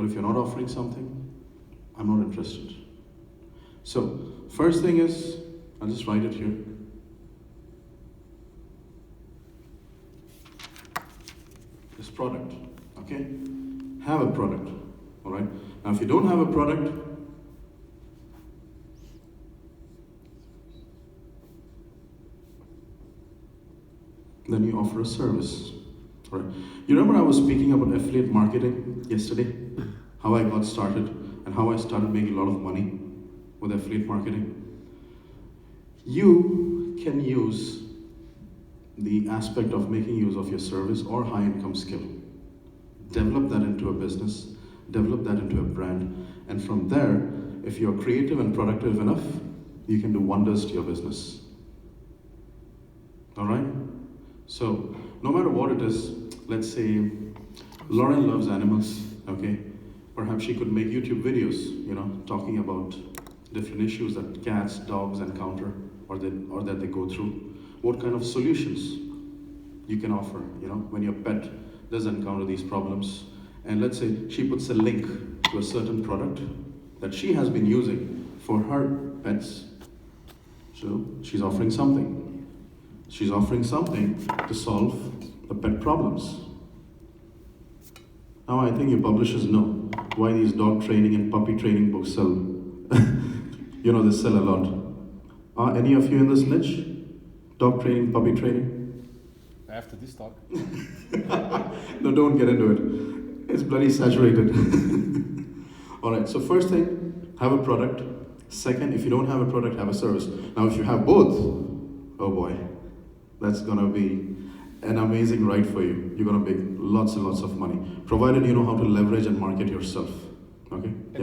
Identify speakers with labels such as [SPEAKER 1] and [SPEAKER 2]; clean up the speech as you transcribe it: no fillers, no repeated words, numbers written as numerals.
[SPEAKER 1] if you're not offering something, I'm not interested. So, first thing is, I'll just write it here. This product, okay? Have a product, all right? Now, if you don't have a product, then you offer a service, all right? You remember I was speaking about affiliate marketing yesterday? How I got started and how I started making a lot of money with affiliate marketing. You can use the aspect of making use of your service or high income skill. Develop that into a business, develop that into a brand, and from there, if you're creative and productive enough, you can do wonders to your business. All right? So, no matter what it is, let's say Lauren loves animals, okay? Perhaps she could make YouTube videos, talking about different issues that cats, dogs encounter or that they go through. What kind of solutions you can offer, when your pet does encounter these problems. And let's say she puts a link to a certain product that she has been using for her pets. So she's offering something. She's offering something to solve the pet problems. Now I think your publishers know why these dog training and puppy training books sell. They sell a lot. Are any of you in this niche? Dog training, puppy training?
[SPEAKER 2] After this talk.
[SPEAKER 1] No, don't get into it. It's bloody saturated. Alright, so first thing, have a product. Second, if you don't have a product, have a service. Now if you have both, oh boy, that's gonna be an amazing ride for you. You're gonna make lots and lots of money, provided you know how to leverage and market yourself. Okay? Yeah.